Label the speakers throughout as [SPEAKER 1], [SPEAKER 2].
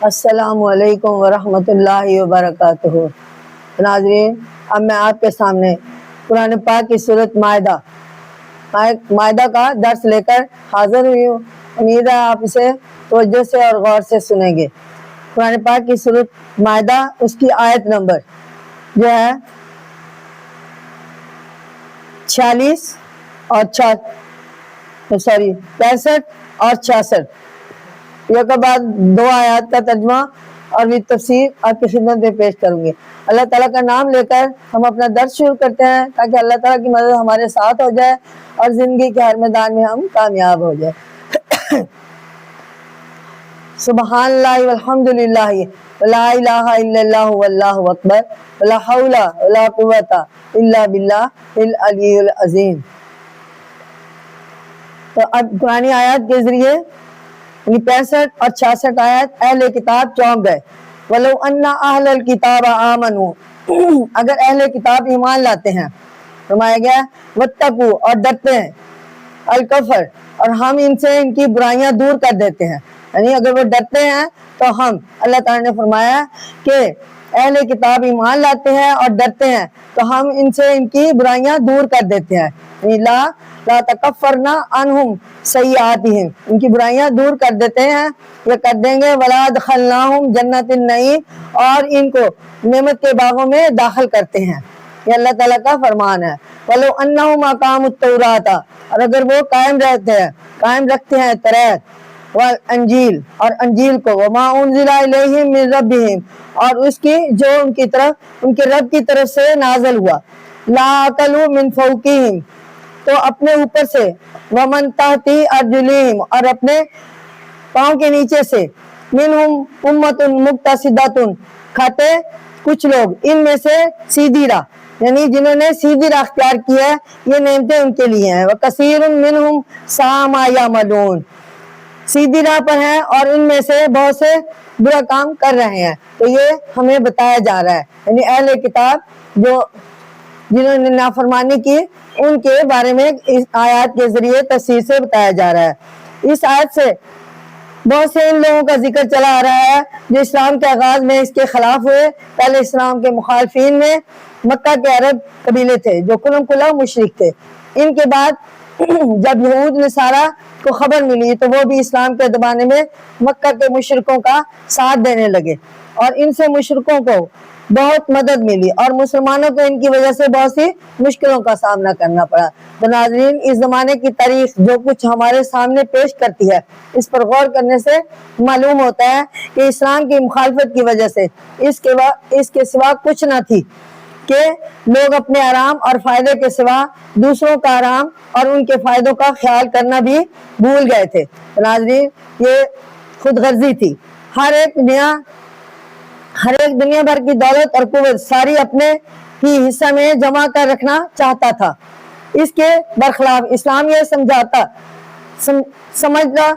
[SPEAKER 1] السلام علیکم ورحمۃ اللہ وبرکاتہ۔ ناظرین، اب میں آپ کے سامنے قرآن پاک کی سورۃ مائدہ کا درس لے کر حاضر ہوئی ہوں۔ امید ہے آپ اسے توجہ سے اور غور سے سنیں گے۔ قرآن پاک کی سورۃ مائدہ، اس کی آیت نمبر جو ہے 65 اور 66۔ یہ کے بعد 2 آیات کا ترجمہ اور بھی تفسیر آپ کی خدمت میں پیش کروں گی۔ اللہ تعالیٰ کا نام لے کر ہم اپنا درس شروع کرتے ہیں تاکہ اللہ تعالیٰ کی مدد ہمارے ساتھ ہو جائے اور زندگی کے ہر میدان میں ہم کامیاب ہو جائے۔ سبحان اللہ والحمد للہ ولا الہ الا اللہ واللہ اکبر ولا حول ولا قوۃ الا باللہ العلی العظیم۔ تو اب قرآنی آیات کے ذریعے 65 اور 66 آیت اہل کتاب چونک گئے۔ وَلَوْ أَنَّ أَهْلَ الْكِتَابَ آمَنُوا، اگر اہل کتاب ایمان لاتے ہیں، فرمایا گیا وَاتَّقُوا، اور ڈرتے ہیں، الکفر، اور ہم ان سے ان کی برائیاں دور کر دیتے ہیں۔ یعنی اگر وہ ڈرتے ہیں تو ہم، اللہ تعالیٰ نے فرمایا کہ اہل کتاب ایمان لاتے ہیں اور ڈرتے ہیں تو ہم ان سے ان کی برائیاں دور کر دیتے ہیں۔ یعنی لا تکفرنا عنہم سیئاتہم، ان کی برائیاں دور کر دیتے ہیں یا کر دیں گے۔ ولا ادخلناہم جنت النعیم، اور ان کو نعمت کے باغوں میں داخل کرتے ہیں۔ یہ اللہ تعالیٰ کا فرمان ہے۔ ولو انہم اقاموا التوراۃ، اور اگر وہ قائم رکھتے ہیں توراۃ والانجیل، اور انجیل کو، وما انزل الیہم من ربہم، اور اس کی جو ان کے رب کی طرف سے نازل ہوا، لا اکلوا من فوقہم، تو اپنے اوپر سے، ومن تحت ارجلہم، اور اپنے پاؤں کے نیچے سے، منہم امۃ مقتصدۃ، کھاتے کچھ لوگ ان میں سے سیدھی راہ، یعنی جنہوں نے سیدھی راہ اختیار کی ہے، یہ نعمتیں ان کے لیے ہیں۔ وکثیر منہم ساء ما یعملون، سیدھی راہ پر ہیں اور ان میں سے بہت سے برا کام کر رہے ہیں۔ تو یہ ہمیں بتایا جا رہا ہے، یعنی اہل کتاب جنہوں نے نافرمانی کی، ان کے بارے میں اس آیات کے ذریعے تفصیل سے بتایا جا رہا ہے۔ اس آیت سے بہت سے ان لوگوں کا ذکر چلا آ رہا ہے جو اسلام کے آغاز میں اس کے خلاف ہوئے۔ پہلے اسلام کے مخالفین میں مکہ کے عرب قبیلے تھے جو کلہ مشرک تھے۔ ان کے بعد جب یہود نصارہ کو خبر ملی تو وہ بھی اسلام کے زمانے میں مکہ کے مشرکوں کا ساتھ دینے لگے، اور ان سے مشرکوں کو بہت مدد ملی، اور مسلمانوں کو ان کی وجہ سے بہت سی مشکلوں کا سامنا کرنا پڑا۔ تو ناظرین، اس زمانے کی تاریخ جو کچھ ہمارے سامنے پیش کرتی ہے، اس پر غور کرنے سے معلوم ہوتا ہے کہ اسلام کی مخالفت کی وجہ سے اس کے سوا کچھ نہ تھی کہ لوگ اپنے آرام اور فائدے کے سوا دوسروں کا آرام اور ان کے فائدوں کا خیال کرنا بھی بھول گئے تھے۔ ناظرین، یہ خود غرضی تھی۔ ہر ایک دنیا بھر کی دولت اور قوت ساری اپنے ہی حصہ میں جمع کر رکھنا چاہتا تھا۔ اس کے برخلاف اسلام یہ سمجھنا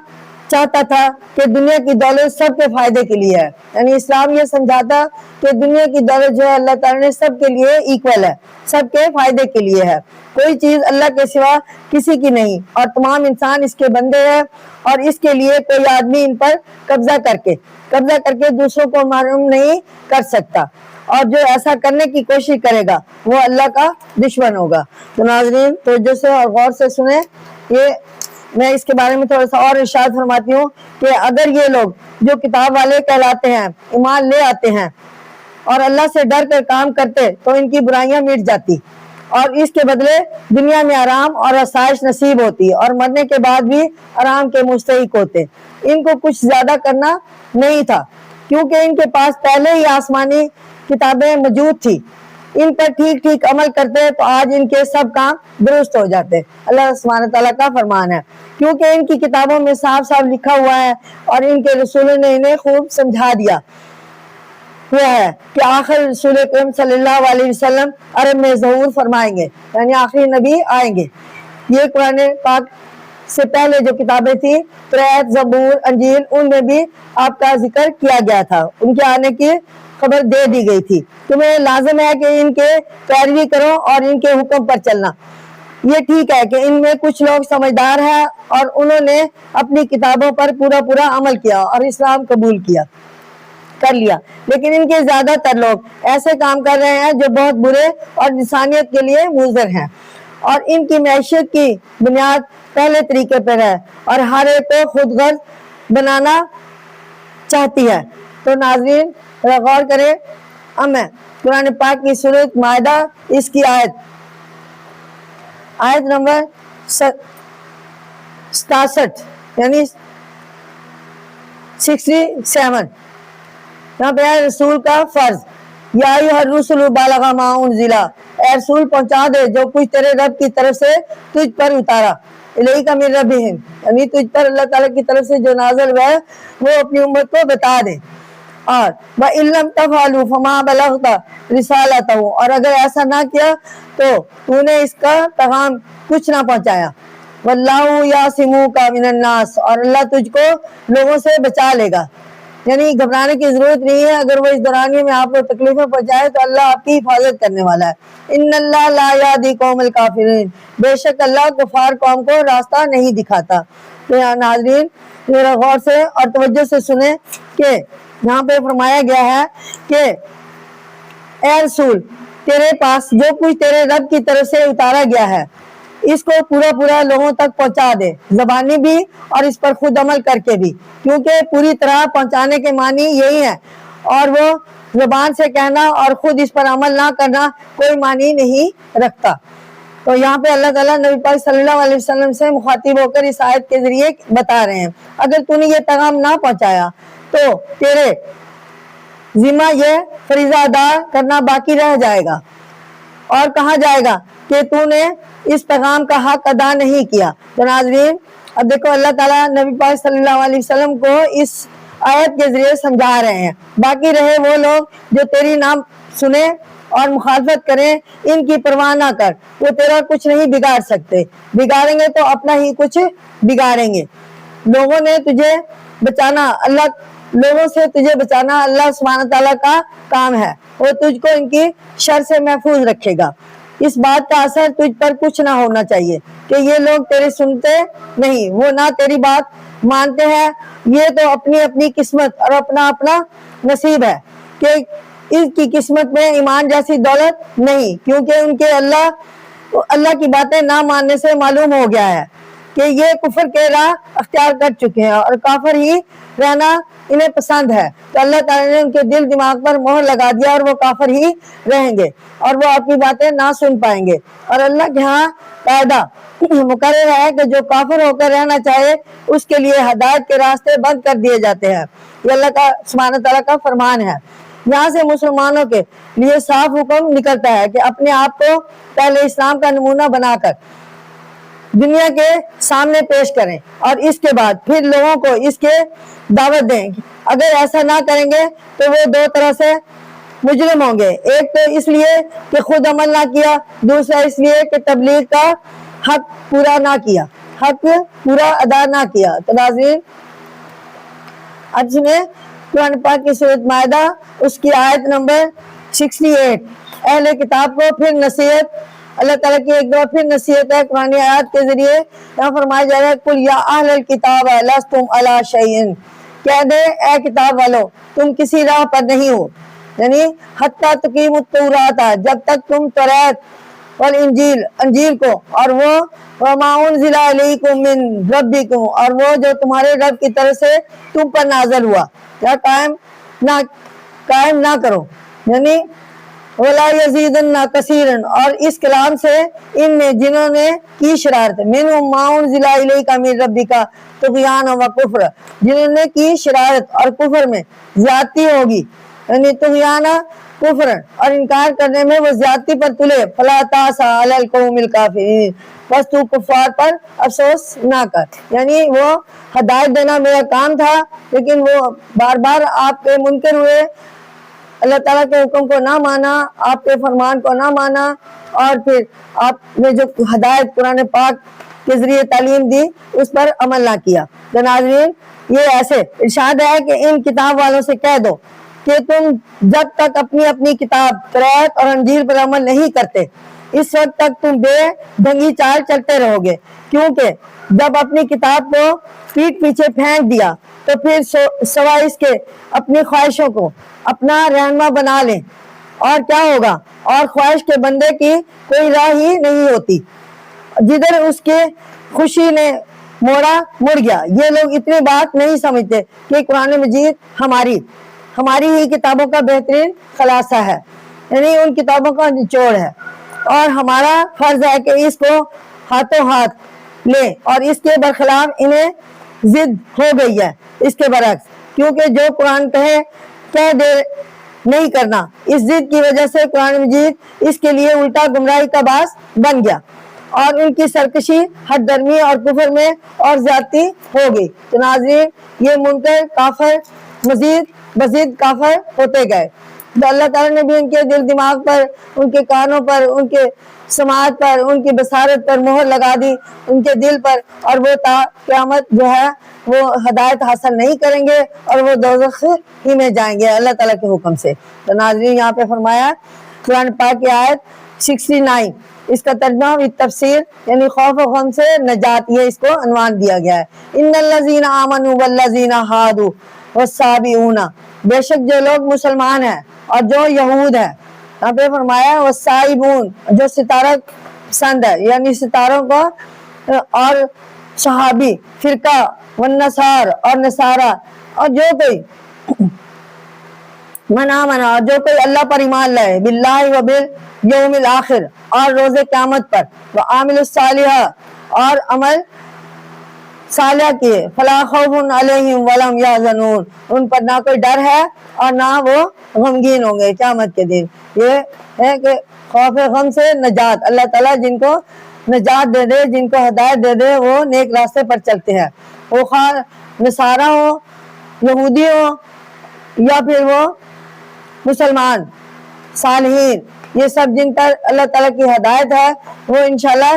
[SPEAKER 1] چاہتا تھا کہ دنیا کی دولت سب کے فائدے کے لیے ہے۔ یعنی اسلام یہ سمجھاتا کہ دنیا کی دولت جو ہے اللہ تعالیٰ نے سب کے لیے ایکول ہے، سب کے فائدے کے لیے ہے، کوئی چیز اللہ کے سوا کسی کی نہیں، اور تمام انسان اس کے بندے ہیں، اور اس کے لیے کوئی آدمی ان پر قبضہ کر کے دوسروں کو محروم نہیں کر سکتا، اور جو ایسا کرنے کی کوشش کرے گا وہ اللہ کا دشمن ہوگا۔ تو ناظرین، توجہ سے اور غور سے سنیں، میں اس کے بارے میں تھوڑا سا اور ارشاد فرماتی ہوں کہ اگر یہ لوگ جو کتاب والے کہلاتے ہیں ایمان لے آتے ہیں اور اللہ سے ڈر کر کام کرتے تو ان کی برائیاں مٹ جاتی، اور اس کے بدلے دنیا میں آرام اور آسائش نصیب ہوتی، اور مرنے کے بعد بھی آرام کے مستحق ہوتے۔ ان کو کچھ زیادہ کرنا نہیں تھا کیونکہ ان کے پاس پہلے ہی آسمانی کتابیں موجود تھی۔ ان پر ٹھیک عمل کرتے تو آج ان کے سب کام درست ہو جاتے۔ اللہ سبحانہ تعالیٰ کا فرمان ہے، کیونکہ ان کی کتابوں میں صاف صاف لکھا ہوا ہے اور ان کے رسولوں نے انہیں خوب سمجھا دیا ہوا ہے کہ آخر رسول اکرم صلی اللہ علیہ وسلم عرب میں ظہور فرمائیں گے، یعنی آخری نبی آئیں گے۔ یہ قرآن پاک سے پہلے جو کتابیں تھیں، توراۃ، زبور، انجیل، ان میں بھی آپ کا ذکر کیا گیا تھا، ان کے آنے کی خبر دے دی گئی تھی۔ تمہیں لازم ہے کہ ان کے پیروی کرو اور ان کے حکم پر چلنا۔ یہ ٹھیک ہے کہ ان میں کچھ لوگ سمجھدار ہیں اور انہوں نے اپنی کتابوں پر پورا عمل کیا اور اسلام قبول کیا، کر لیا، لیکن ان کے زیادہ تر لوگ ایسے کام کر رہے ہیں جو بہت برے اور انسانیت کے لیے مضر ہیں، اور ان کی معیشت کی بنیاد پہلے طریقے پر ہے اور ہر ایک کو خود غرض بنانا چاہتی ہے۔ تو ناظرین غور کریں، اب میں قرآن پاک کی سورۃ مائدہ اس کی آیت نمبر 67 یعنی 67 یہاں پہ ہے رسول کا فرض، یا ایھا الرسل بلغ ما انزل، اے رسول پہنچا دے جو کچھ تیرے رب کی طرف سے تجھ پر اتارا، الیک من ربہم یعنی تجھ پر اللہ تعالیٰ کی طرف سے جو نازل ہوا ہے وہ اپنی امت کو بتا دے، اور وَإِن لَّمْ تَفْعَلُوا فَمَا بَلَغْتَ رِسَالَتَهُ، اور اگر ایسا نہ کیا تو نے اس کا پیغام کچھ نہ پہنچایا، وَاللَّهُ يَعْصِمُكَ مِنَ النَّاسِ، اور اللہ تجھ کو لوگوں سے بچا لے گا، یعنی گھبرانے کی ضرورت نہیں ہے، اگر وہ اس دورانیے میں آپ کو تکلیفیں پہنچائے تو اللہ آپ کی حفاظت کرنے والا ہے۔ ان اللہ لا یہدی قوم الکافرین، بے شک اللہ کفار قوم کو راستہ نہیں دکھاتا۔ تو یہاں ناظرین میرا غور سے اور توجہ سے سنیں کہ یہاں پہ فرمایا گیا ہے کہ اے رسول تیرے پاس جو کچھ تیرے رب کی طرف سے اتارا گیا ہے اس کو پورا لوگوں تک پہنچا دے، زبانی بھی اور اس پر خود عمل کر کے بھی، کیونکہ پوری طرح پہنچانے کے معنی یہی ہے، اور وہ زبان سے کہنا اور خود اس پر عمل نہ کرنا کوئی معنی نہیں رکھتا۔ تو یہاں پہ اللہ تعالیٰ نبی پاک صلی اللہ علیہ وسلم سے مخاطب ہو کر اس آیت کے ذریعے بتا رہے ہیں اگر تو نے یہ پیغام نہ پہنچایا تو تیرے ذمہ یہ فریضہ ادا کرنا باقی رہ جائے گا، اور کہا جائے گا کہ تو نے اس پیغام کا حق ادا نہیں کیا۔ تو ناظرین اب دیکھو اللہ تعالیٰ نبی پاک صلی اللہ علیہ وسلم کو اس آیت کے ذریعے سمجھا رہے ہیں، باقی رہے وہ لوگ جو تیری نام سنیں اور مخالفت کریں، ان کی پرواہ نہ کر، وہ تیرا کچھ نہیں بگاڑ سکتے، بگاڑیں گے تو اپنا ہی کچھ بگاڑیں گے۔ لوگوں نے تجھے بچانا، لوگوں سے تجھے بچانا اللہ سبحانہ تعالیٰ کا کام ہے، وہ تجھ کو ان کی شر سے محفوظ رکھے گا۔ اس بات کا اثر تجھ پر کچھ نہ ہونا چاہیے کہ یہ لوگ تیرے سنتے نہیں، وہ نہ تیری بات مانتے ہیں، یہ تو اپنی اپنی قسمت اور اپنا اپنا نصیب ہے کہ اس کی قسمت میں ایمان جیسی دولت نہیں، کیونکہ ان کے اللہ کی باتیں نہ ماننے سے معلوم ہو گیا ہے کہ یہ کفر کے راہ اختیار کر چکے ہیں اور کافر ہی رہنا انہیں پسند ہے، تو اللہ تعالیٰ نے ان کے دل دماغ پر مہر لگا دیا اور وہ کافر ہی رہیں گے اور وہ اپنی باتیں نہ سن پائیں گے۔ اور اللہ کے ہاں قاعدہ مقرر ہے کہ جو کافر ہو کر رہنا چاہے اس کے لیے ہدایت کے راستے بند کر دیے جاتے ہیں، یہ اللہ کا سبحانہ تعالیٰ کا فرمان ہے۔ یہاں سے مسلمانوں کے لیے صاف حکم نکلتا ہے کہ اپنے آپ کو پہلے اسلام کا نمونہ بنا کر دنیا کے سامنے پیش کریں اور اس کے بعد پھر لوگوں کو اس کے دعوت دیں۔ اگر ایسا نہ کریں گے تو وہ دو طرح سے مجرم ہوں گے، ایک تو اس لیے کہ خود عمل نہ کیا، دوسرا اس لیے کہ تبلیغ کا حق پورا نہ کیا، حق پورا ادا نہ کیا۔ تو ناظرین اب سنیں قرآن پاک کی سورۃ مائدہ اس کی آیت نمبر 68، اہل کتاب کو پھر نصیحت، اللہ تعالیٰ کی ایک دفعہ پھر نصیحت ہے قرآن آیات کے ذریعے۔ یہاں فرمایا جا رہا ہے قُلْ يَا أَهْلَ الْكِتَابَ لَسْتُمْ عَلَىٰ شَيْءٍ، کہہ دے اے کتاب والو تم کسی راہ پر نہیں ہو، یعنی حتیٰ تقیموا التوراۃ، جب تک تم توریت والانجیل انجیل کو اور وہ وَمَا أُنزِلَ إِلَيْكُم مِّن رَبِّكُم، اور وہ جو تمہارے رب کی طرف سے تم پر نازل ہوا یا قائم نہ کرو، یعنی وَلَا يَزِيدُنَّ كَثِيرًا، اور اس کلام سے ان میں جنہوں نے کی شرارت، مِنْهُمْ مَا أُنزِلَ إِلَيْكَ مِن رَبِّكَ طُغْيَانًا وَكُفْرًا، جنہوں نے کی شرارت اور کفر میں زیادتی ہوگی، یعنی طغیانہ کفر اور انکار کرنے میں وہ زیادتی پر تلے، فَلَا تَأْسَ عَلَى الْقَوْمِ الْكَافِرِينَ، بس تو کفار پر افسوس نہ کر۔ یعنی وہ ہدایت دینا میرا کام تھا لیکن وہ بار بار آپ کے منکر ہوئے، اللہ تعالیٰ کے حکم کو نہ مانا، آپ کے فرمان کو نہ مانا، اور پھر آپ نے جو ہدایت قرآن پاک کے ذریعے تعلیم دی اس پر عمل نہ کیا۔ تو ناظرین یہ ایسے ارشاد ہے کہ ان کتاب والوں سے کہہ دو کہ تم جب تک اپنی اپنی کتاب توریت اور انجیل پر عمل نہیں کرتے اس وقت تک تم بے ڈھنگی چال چلتے رہو گے، کیونکہ جب اپنی کتاب کو پیٹ پیچھے پھینک دیا تو پھر سوائے اس کے اپنی خواہشوں کو اپنا رہنما بنا لیں، اور کیا ہوگا؟ اور خواہش کے بندے کی کوئی راہ ہی نہیں ہوتی، جدھر اس کے خوشی نے موڑا مڑ گیا۔ یہ لوگ اتنی بات نہیں سمجھتے کہ قرآن مجید ہماری ہی کتابوں کا بہترین خلاصہ ہے، یعنی ان کتابوں کا نچوڑ ہے، اور ہمارا فرض ہے کہ اس کو ہاتھوں ہاتھ لیں، اور اس کے برخلاف انہیں ضد ہو گئی ہے اس کے برعکس، کیونکہ جو قرآن کہہ دے نہیں کرنا، اس ضد کی وجہ سے قرآن مجید اس کے لیے الٹا گمراہی کا باعث بن گیا، اور ان کی سرکشی، حد درمی اور کفر میں اور زیادتی ہو گئی۔ تو ناظرین، یہ منکر کافر مزید کافر ہوتے گئے، تو اللہ تعالیٰ نے بھی ان کے دل دماغ پر، ان کے کانوں پر، ان کے سماعت پر، ان کی بصارت پر مہر لگا دی، ان کے دل پر، اور وہ تا قیامت جو ہے وہ ہدایت حاصل نہیں کریں گے، اور وہ دوزخ ہی میں جائیں گے اللہ تعالیٰ کے حکم سے۔ تو ناظرین، یہاں پہ فرمایا قرآن پاک کی آیت 69، اس کا ترجمہ بالتفسیر یعنی خوف و غم سے نجات، یہ اس کو عنوان دیا گیا ہے۔ ان الذین آمنوا والذین ہادوا والصابئون، بے شک جو لوگ مسلمان ہیں اور جو یہود ہیں، یہاں پہ فرمایا والصائبون، جو ستارہ پسند ہے یعنی ستاروں کو، اور صحابی فرقہ، والنصار اور نصارہ، اور جو کوئی منا جو کوئی اللہ پر ایمان لائے، باللہ و بالیوم الاخر، اور روز قیامت پر، وعامل الصالحہ، اور عمل صالح کیے، فلا خوف علیہم ولا هم یحزنون، ان پر نہ کوئی ڈر ہے اور نہ وہ غمگین ہوں گے قیامت کے دن۔ یہ ہے کہ خوف غم سے نجات، اللہ تعالیٰ جن کو نجات دے دے، جن کو ہدایت دے دے، وہ نیک راستے پر چلتے ہیں، وہ خواہ نصارہ ہو، یہودی ہو، یا پھر وہ مسلمان صالحین، یہ سب جن پر اللہ تعالیٰ کی ہدایت ہے، وہ انشاءاللہ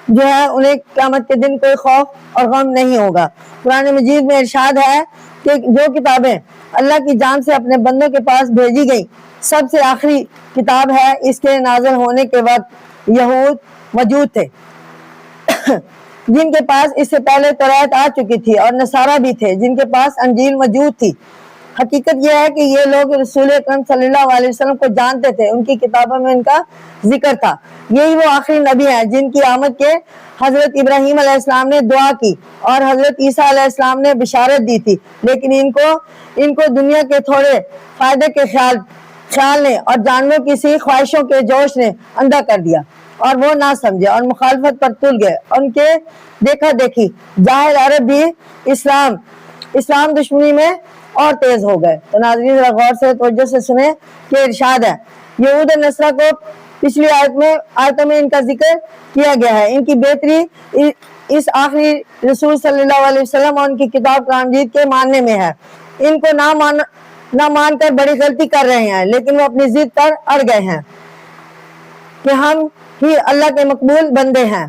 [SPEAKER 1] جو ہے انہیں قیامت کے دن کوئی خوف اور غم نہیں ہوگا۔ قرآن مجید میں ارشاد ہے کہ جو کتابیں اللہ کی جان سے اپنے بندوں کے پاس بھیجی گئی، سب سے آخری کتاب ہے، اس کے نازل ہونے کے وقت یہود موجود تھے جن کے پاس اس سے پہلے توریت آ چکی تھی، اور نصارہ بھی تھے جن کے پاس انجیل موجود تھی۔ حقیقت یہ ہے کہ یہ لوگ رسول اکرم صلی اللہ علیہ وسلم کو جانتے تھے، ان کی کتابوں میں ان کا ذکر تھا۔ یہی وہ آخری نبی ہیں جن کی آمد کے حضرت ابراہیم علیہ السلام نے دعا کی اور حضرت عیسیٰ علیہ السلام نے بشارت دی تھی، لیکن ان کو دنیا کے تھوڑے فائدے کے خیال نے اور جانوروں کی سی خواہشوں کے جوش نے اندھا کر دیا، اور وہ نہ سمجھے اور مخالفت پر تل گئے۔ ان کے دیکھا دیکھی جاہل عرب بھی اسلام دشمنی میں اور تیز ہو گئے۔ تو ناظرین، ذرا غور سے توجہ سے سنیں کہ ارشاد ہے، یہود اور نصارہ کو پچھلی آیتوں میں ان کا ذکر کیا گیا ہے، ان کی بہتری اس آخری رسول صلی اللہ علیہ وسلم اور ان کی کتاب قرآن مجید کے ماننے میں ہے۔ ان کو نہ مان کر بڑی غلطی کر رہے ہیں، لیکن وہ اپنی ضد پر اڑ گئے ہیں کہ ہم ہی اللہ کے مقبول بندے ہیں،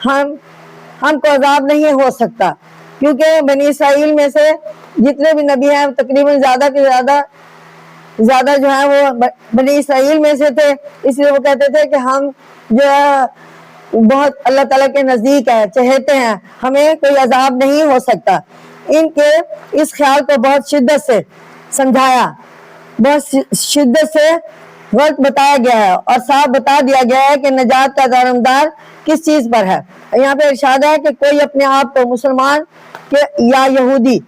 [SPEAKER 1] ہم کو عذاب نہیں ہو سکتا، کیونکہ بنی اسرائیل میں سے جتنے بھی نبی ہیں تقریباً زیادہ جو ہے وہ بنی اسرائیل میں سے تھے، اس لیے وہ کہتے تھے کہ ہم جو ہے بہت اللہ تعالیٰ کے نزدیک ہے، چہیتے ہیں، ہمیں کوئی عذاب نہیں ہو سکتا۔ ان کے اس خیال کو بہت شدت سے سمجھایا، بہت شدت سے غلط بتایا گیا ہے، اور صاف بتا دیا گیا ہے کہ نجات کا دارمدار کس چیز پر ہے۔ یہاں پہ ارشاد ہے کہ کوئی اپنے آپ کو مسلمان یا یہودی،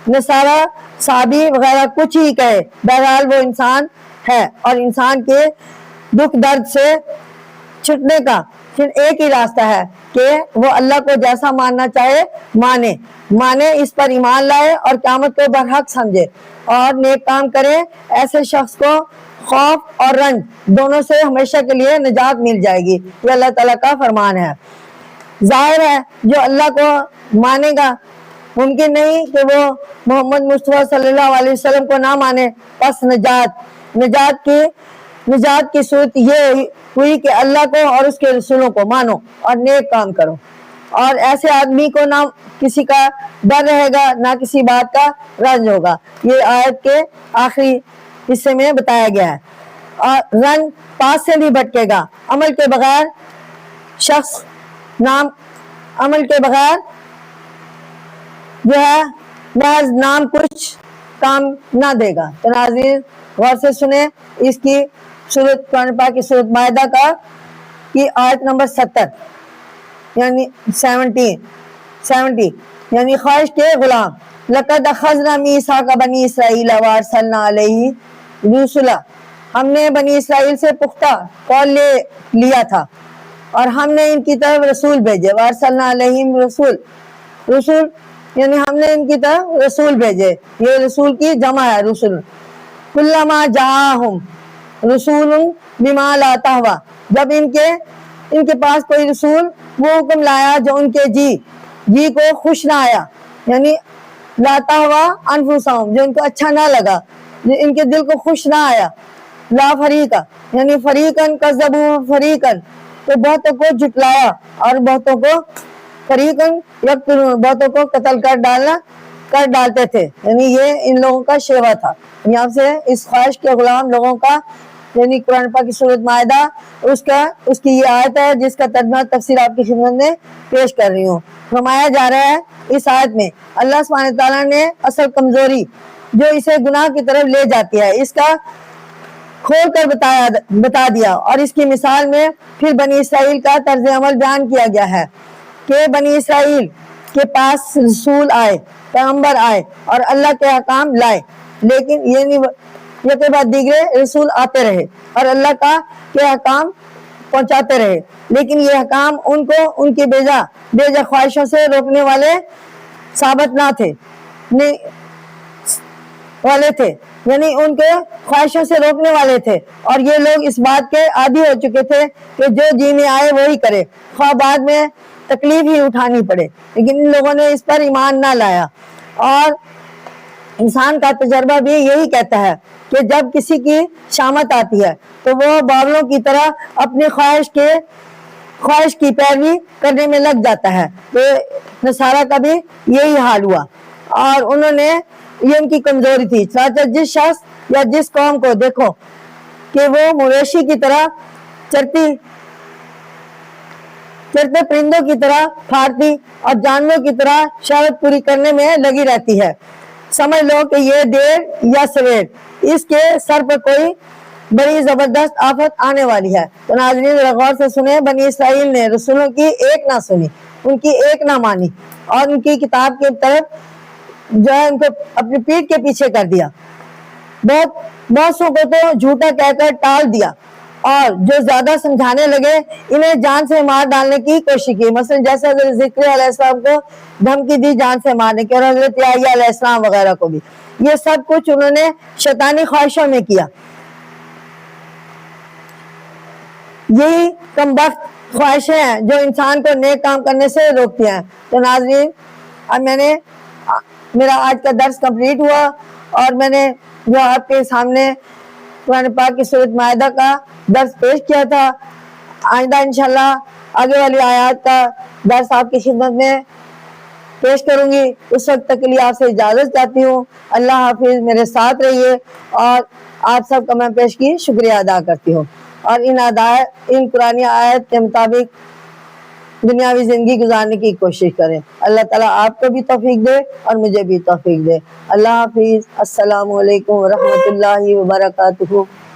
[SPEAKER 1] نصارہ، صابی وغیرہ کچھ ہی کہے، بہرحال وہ انسان ہے، اور انسان کے دکھ درد سے چھٹنے کا صرف ایک ہی راستہ ہے کہ وہ اللہ کو جیسا ماننا چاہے مانے، اس پر ایمان لائے اور قیامت کو برحق سمجھے اور نیک کام کرے۔ ایسے شخص کو خوف اور رنج دونوں سے ہمیشہ کے لیے نجات مل جائے گی۔ یہ اللہ تعالیٰ کا فرمان ہے۔ ظاہر ہے جو اللہ کو مانے گا، ممکن نہیں کہ وہ محمد مصطفیٰ صلی اللہ علیہ وسلم کو نہ مانے، پس نجات کی صورت یہ ہوئی کہ اللہ کو اور اس کے رسولوں کو مانو اور نیک کام کرو، اور ایسے آدمی کو نہ کسی کا ڈر رہے گا، نہ کسی بات کا رنج ہوگا۔ یہ آیت کے آخری حصے میں بتایا گیا ہے۔ اور رنگ پاس سے نہیں بھٹکے گا. عمل کے بغیر شخص عمل کے بغیر جو ہے محض نام کچھ کام نہ دے گا. تو ناظرین غور سے سنیں اس کی سورۃ قرآن پاک کی سورۃ مائدہ کی آیت نمبر 70 یعنی 70 یعنی خواہش کے غلام. لقد اخذنا میثاق بنی اسرائیل وارسلنا علیہم رسلا. ہم نے بنی اسرائیل سے پختہ قول لے لیا تھا اور ہم نے ان کی طرف رسول بھیجے. وارسلنا علیہم رسول یعنی ہم نے ان کی طرف رسول بھیجے. یہ رسول کی جمع ہے رسول. کلما جاءہم رسول بما لا تہوی. جب ان کے پاس کوئی رسول وہ حکم لایا جو ان کے جی کو خوش نہ آیا، یعنی لا تہوی انفسہم جو ان کو اچھا نہ لگا، جو ان کے دل کو خوش نہ آیا. لا فریقا یعنی فریقاً کذبوا فریقاً تو بہتوں کو جھٹلایا اور بہتوں کو فریقاً یقتلون بہتوں کو قتل کر ڈالتے تھے. یعنی یہ ان لوگوں کا شیوا تھا. یہاں سے اس خواہش کے غلام لوگوں کا یعنی قرآن پاک کی سورۃ مائدہ اس کی یہ آیت ہے جس کا ترجمہ تفسیر آپ کی خدمت میں پیش کر رہی ہوں. فرمایا جا رہا ہے اس آیت میں اللہ سبحانہ تعالیٰ نے اصل کمزوری جو اسے گناہ کی طرف لے جاتی ہے اس کا کھول کر بتا دیا، اور اس کی مثال میں پھر بنی اسرائیل کا طرز عمل بیان کیا گیا ہے کہ بنی اسرائیل کے پاس رسول آئے، پیغمبر آئے اور اللہ کے احکام لائے، لیکن یہ کے بعد دیگرے رسول آتے رہے اور اللہ کے احکام پہنچاتے رہے، لیکن یہ احکام ان کو ان کی بیجا خواہشوں سے روکنے والے ثابت نہ تھے یعنی ان کے خواہشوں سے روکنے والے تھے، اور یہ لوگ اس بات کے عادی ہو چکے تھے کہ جو جی میں آئے وہی کرے، خواہ بعد میں تکلیف ہی اٹھانی پڑے. لیکن ان لوگوں نے اس پر ایمان نہ لایا. اور انسان کا تجربہ بھی یہی کہتا ہے کہ جب کسی کی شامت آتی ہے تو وہ باولوں کی طرح اپنی خواہش کی پیروی کرنے میں لگ جاتا ہے. تو نصارہ کا بھی یہی حال ہوا، اور انہوں نے یہ ان کی کمزوری تھی. چنانچہ جس شخص یا جس قوم کو دیکھو کہ وہ مویشی کی طرح چرتے پرندوں کی طرح پھاڑتی اور جانوروں کی طرح شہوت پوری کرنے میں لگی رہتی ہے، سمجھ لو کہ یہ دیر یا سویر اس کے سر پر کوئی بڑی زبردست آفت آنے والی ہے. تو ناظرین غور سے سنیں، بنی اسرائیل نے رسولوں کی ایک نہ سنی، ان کی ایک نہ مانی، اور ان کی کتاب کی طرف جو ہے ان کو اپنی پیٹھ کے پیچھے کر دیا. بہت سو کو تو جھوٹا کہہ کر ٹال دیا، اور جو زیادہ سمجھانے لگے انہیں جان سے مار ڈالنے کی کوشش کی. مثلا جیسے حضرت ذکر علیہ السلام کو دھمکی دی جان سے مارنے کی، اور حضرت یحییٰ علیہ السلام وغیرہ کو بھی. یہ سب کچھ انہوں نے شیطانی خواہشوں میں کیا. یہی کم بخت خواہشیں ہیں جو انسان کو نیک کام کرنے سے روکتی ہیں. تو ناظرین اب میرا آج کا درس کمپلیٹ ہوا، اور میں نے جو آپ کے سامنے قرآن پاک کی سورۃ مائدہ کا درس پیش کیا تھا. آئندہ انشاءاللہ آگے والی آیات کا درس آپ کی خدمت میں پیش کروں گی. اس وقت تک کے لیے آپ سے اجازت چاہتی ہوں. اللہ حافظ. میرے ساتھ رہیے، اور آپ سب کا میں پیش کی شکریہ ادا کرتی ہوں. اور ان قرآن آیت کے مطابق دنیاوی زندگی گزارنے کی کوشش کریں. اللہ تعالیٰ آپ کو بھی توفیق دے اور مجھے بھی توفیق دے. اللہ حافظ. السلام علیکم ورحمۃ اللہ وبرکاتہ.